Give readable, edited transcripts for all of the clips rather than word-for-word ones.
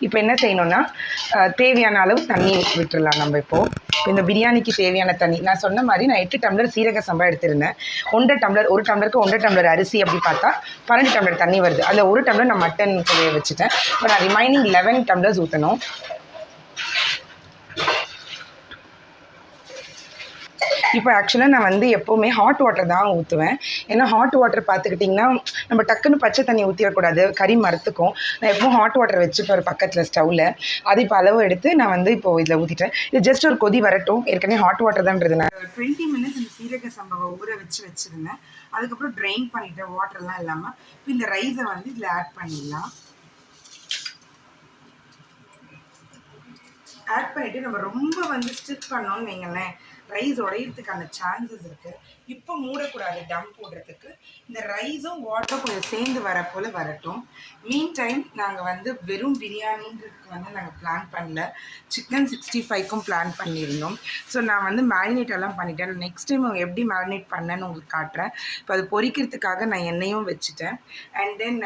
இப்போ என்ன செய்யணும்னா தேவையான அளவு தண்ணி விட்டுடலாம். நம்ம இப்போது இந்த பிரியாணிக்கு தேவையான தண்ணி நான் சொன்ன மாதிரி நான் 8 டம்ளர் சீரக சம்பா எடுத்திருந்தேன். 1 டம்ளர், ஒரு டம்ளருக்கு 1 டம்ளர் அரிசி அப்படி பார்த்தா 12 டம்ளர் தண்ணி வருது. அதில் 1 டம்ளர் நான் மட்டன் வேக வச்சுட்டேன். இப்போ நான் ரிமைனிங் 11 டம்ளர்ஸ் ஊற்றணும். இப்போ ஆக்சுவலாக நான் வந்து எப்போவுமே ஹாட் வாட்டர் தான் ஊற்றுவேன். ஏன்னா ஹாட் வாட்டர் பார்த்துக்கிட்டிங்கன்னா நம்ம டக்குன்னு பச்சை தண்ணி ஊற்றிடக்கூடாது, கறி மரத்துக்கும். நான் எப்பவும் ஹாட் வாட்டர் வச்சுப்பேன் ஒரு பக்கத்தில் ஸ்டவ்வில். அது இப்போ அளவு எடுத்து நான் வந்து இப்போது இதில் ஊற்றிட்டேன். இது ஜஸ்ட் ஒரு கொதி வரட்டும். ஏற்கனவே ஹாட் வாட்டர் தான்றது. நான் 20 மினிட்ஸ் இந்த சீரக சம்பாவை ஊற வச்சுருந்தேன். அதுக்கப்புறம் ட்ரெயின் பண்ணிவிட்டேன் வாட்டர்லாம் இல்லாமல். இப்போ இந்த ரைஸை வந்து இதில் ஆட் பண்ணிடலாம். ஆட் பண்ணிவிட்டு நம்ம ரொம்ப வந்து ஸ்டிச் பண்ணோன்னு வைங்களேன், ரைஸ் உடையிறதுக்கான சான்சஸ் இருக்குது. இப்போ மூடக்கூடாது டம் போடுறதுக்கு. இந்த ரைஸும் வாட்டரும் கொஞ்சம் சேர்ந்து வர போல் வரட்டும். மீன் டைம் நாங்கள் வந்து வெறும் பிரியாணின்றதுக்கு வந்து நாங்கள் பிளான் பண்ணல, சிக்கன் 65க்கும் பிளான் பண்ணியிருந்தோம். ஸோ நான் வந்து மேரினேட் எல்லாம் பண்ணிட்டேன். நெக்ஸ்ட் டைம் எப்படி மேரினேட் பண்ணேன்னு உங்களுக்கு காட்டுறேன். இப்போ அது பொரிக்கிறதுக்காக நான் எண்ணெயும் வச்சுட்டேன். அண்ட் தென்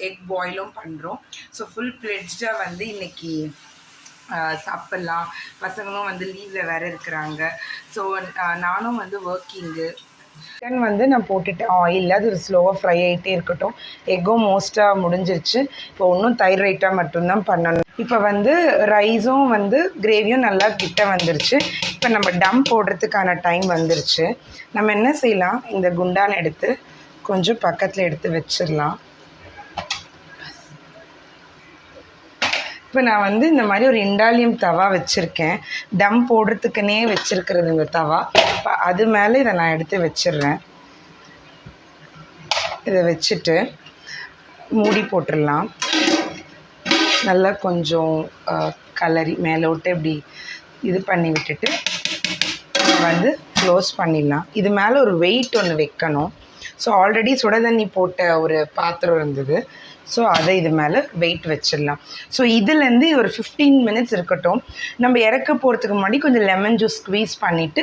எக் பாயிலும் பண்ணுறோம். ஸோ ஃபுல் ஃப்ளெட்ஜாக வந்து இன்றைக்கி சாப்பிட்லாம். பசங்களும் வந்து லீவில் வேறு இருக்கிறாங்க. ஸோ நானும் வந்து ஒர்க்கிங்கு. சிக்கன் வந்து நான் போட்டுட்டேன் ஆயிலில். அது ஸ்லோவாக ஃப்ரை ஆகிட்டே இருக்கட்டும். எக்கும் மோஸ்ட்டாக முடிஞ்சிருச்சு. இப்போ இன்னும் தயிர் ரைட்டாக மட்டும்தான் பண்ணணும். இப்போ வந்து ரைஸும் வந்து கிரேவியும் நல்லா கிட்ட வந்துருச்சு. இப்போ நம்ம டம் போடுறதுக்கான டைம் வந்துருச்சு. நம்ம என்ன செய்யலாம், இந்த குண்டான் எடுத்து கொஞ்சம் பக்கத்தில் எடுத்து வச்சிடலாம். இப்போ நான் வந்து இந்த மாதிரி ஒரு இண்டாலியம் தவா வச்சுருக்கேன். டம் போடுறதுக்குன்னே வச்சுருக்கிறது இந்த தவா. இப்போ அது மேலே இதை நான் எடுத்து வச்சிடுறேன். இதை வச்சுட்டு மூடி போட்டுடலாம். நல்லா கொஞ்சம் கலரி மேலே விட்டு இப்படி இது பண்ணி விட்டுட்டு வந்து க்ளோஸ் பண்ணிடலாம். இது மேலே ஒரு வெயிட் ஒன்று வைக்கணும். ஸோ ஆல்ரெடி சுட தண்ணி போட்ட ஒரு பாத்திரம் இருந்தது. ஸோ அதை இது மேலே வெயிட் வச்சிடலாம். ஸோ இதுலேருந்து ஒரு 15 மினிட்ஸ் இருக்கட்டும். நம்ம இறக்க போகிறதுக்கு முன்னாடி கொஞ்சம் லெமன் ஜூஸ் ஸ்க்வீஸ் பண்ணிவிட்டு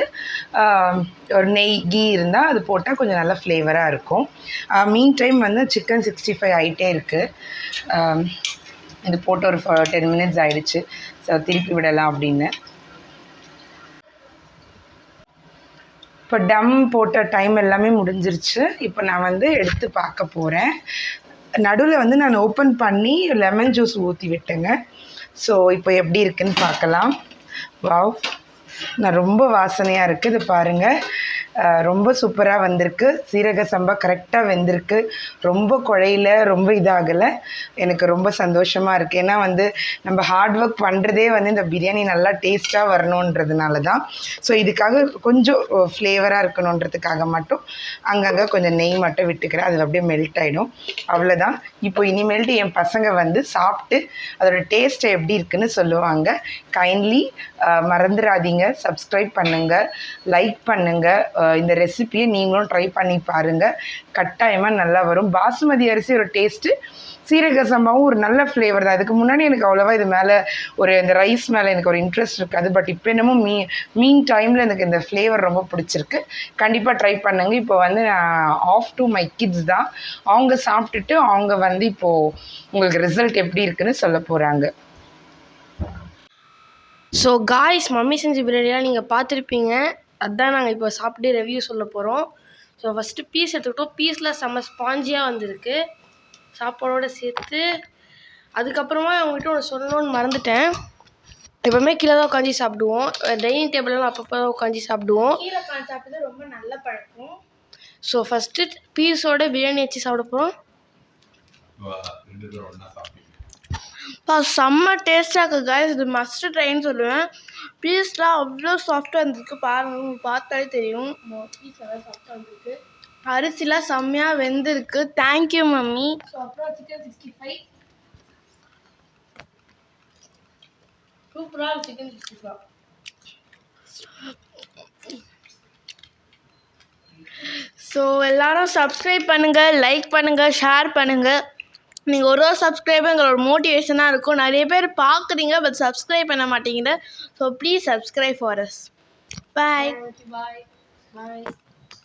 ஒரு நெய் கீ இருந்தால் அது போட்டால் கொஞ்சம் நல்லா ஃப்ளேவராக இருக்கும். மீன் டைம் வந்து சிக்கன் 65 ஆகிட்டே இருக்குது. இது போட்டு ஒரு 10 மினிட்ஸ் ஆகிடுச்சு. ஸோ திருப்பி விடலாம் அப்படின்னு. இப்போ டம் போட்ட டைம் எல்லாமே முடிஞ்சிருச்சு. இப்போ நான் வந்து எடுத்து பார்க்க போகிறேன். நடுவில் வந்து நான் ஓப்பன் பண்ணி லெமன் ஜூஸ் ஊற்றி விட்டேங்க. ஸோ இப்போ எப்படி இருக்குதுன்னு பார்க்கலாம். வாவ், நான் ரொம்ப வாசனையாக இருக்குது. இது பாருங்கள், ரொம்ப சூப்பராக வந்திருக்கு. சீரக சம்பா கரெக்டாக வெந்திருக்கு. ரொம்ப குழையில, ரொம்ப இதாகலை. எனக்கு ரொம்ப சந்தோஷமாக இருக்குது. ஏன்னா வந்து நம்ம ஹார்ட் ஒர்க் பண்ணுறதே வந்து இந்த பிரியாணி நல்லா டேஸ்ட்டாக வரணுன்றதுனால தான். ஸோ இதுக்காக கொஞ்சம் ஃப்ளேவராக இருக்கணுன்றதுக்காக மட்டும் அங்கங்கே கொஞ்சம் நெய் மட்டும் விட்டுக்கிறேன். அது அப்படியே மெல்ட் ஆகிடும். அவ்வளோதான். இப்போ இனிமேல்ட்டு என் பசங்க வந்து சாப்பிட்டு அதோட டேஸ்ட்டை எப்படி இருக்குன்னு சொல்லுவாங்க. கைண்ட்லி மறந்துடாதீங்க, சப்ஸ்கிரைப் பண்ணுங்கள், லைக் பண்ணுங்கள். இந்த ரெசிபியை நீங்களும் ட்ரை பண்ணி பாருங்கள். கட்டாயமாக நல்லா வரும். பாசுமதி அரிசி ஒரு டேஸ்ட்டு, சீரக சம்பாவும் ஒரு நல்ல ஃப்ளேவர் தான். அதுக்கு முன்னாடி எனக்கு அவ்வளோவா இது மேலே இந்த ரைஸ் மேலே எனக்கு ஒரு இன்ட்ரெஸ்ட் இருக்காது. பட் இப்போ என்னமோ மீன் டைமில் எனக்கு இந்த ஃப்ளேவர் ரொம்ப பிடிச்சிருக்கு. கண்டிப்பாக ட்ரை பண்ணுங்கள். இப்போ வந்து நான் ஆஃப் டு மை கிட்ஸ் தான். அவங்க சாப்பிட்டுட்டு அவங்க வந்து இப்போது உங்களுக்கு ரிசல்ட் எப்படி இருக்குன்னு சொல்ல போகிறாங்க. ஸோ காய்ஸ், மம்மி செஞ்ச பிரியாணிலாம் நீங்கள் பார்த்துருப்பீங்க. அதுதான் நாங்கள் இப்போ சாப்பிட்டு ரிவ்யூ சொல்ல போகிறோம். ஸோ ஃபஸ்ட்டு பீஸ் எடுத்துக்கிட்டோம். பீஸில் செம்ம ஸ்பாஞ்சியாக வந்திருக்கு சாப்பாடோடு சேர்த்து. அதுக்கப்புறமா அவங்ககிட்ட ஒன்று சொல்லணும்னு மறந்துட்டேன். எப்போவுமே கீழே தான் உட்காந்து சாப்பிடுவோம். டைனிங் டேபிள்லாம் அப்பப்போ தான் உட்காந்து சாப்பிடுவோம். கீழே உட்காந்து சாப்பிட்டது ரொம்ப நல்ல பழக்கம். ஸோ ஃபஸ்ட்டு பீஸோட பிரியாணி வச்சு சாப்பிட போகிறோம். செம்ம டேஸ்ட்டாக இருக்குது காய்ஸ். இது மஸ்ட் ட்ரைன்னு சொல்லுவேன். பீஸ்லாம் அவ்வளோ சாஃப்டாக இருந்திருக்கு. பாருங்கள், உங்களுக்கு பார்த்தாலே தெரியும். பீஸ் நல்லா சாஃப்டாக இருந்திருக்கு. அரிசிலாம் செம்மையாக வெந்திருக்கு. Thank you mummy. ஸோ அப்புறம் சிக்கன் 65 சூப்பராக சிக்கன் 65. ஸோ எல்லோரும் சப்ஸ்கிரைப் பண்ணுங்கள், லைக் பண்ணுங்கள், ஷேர் பண்ணுங்கள். நீங்கள் ஒரு சப்ஸ்கிரைபர் எங்களோட மோட்டிவேஷனாக இருக்கும். நிறைய பேர் பார்க்குறீங்க, பட் சப்ஸ்கிரைப் பண்ண மாட்டேங்குது. So please subscribe for us. Bye.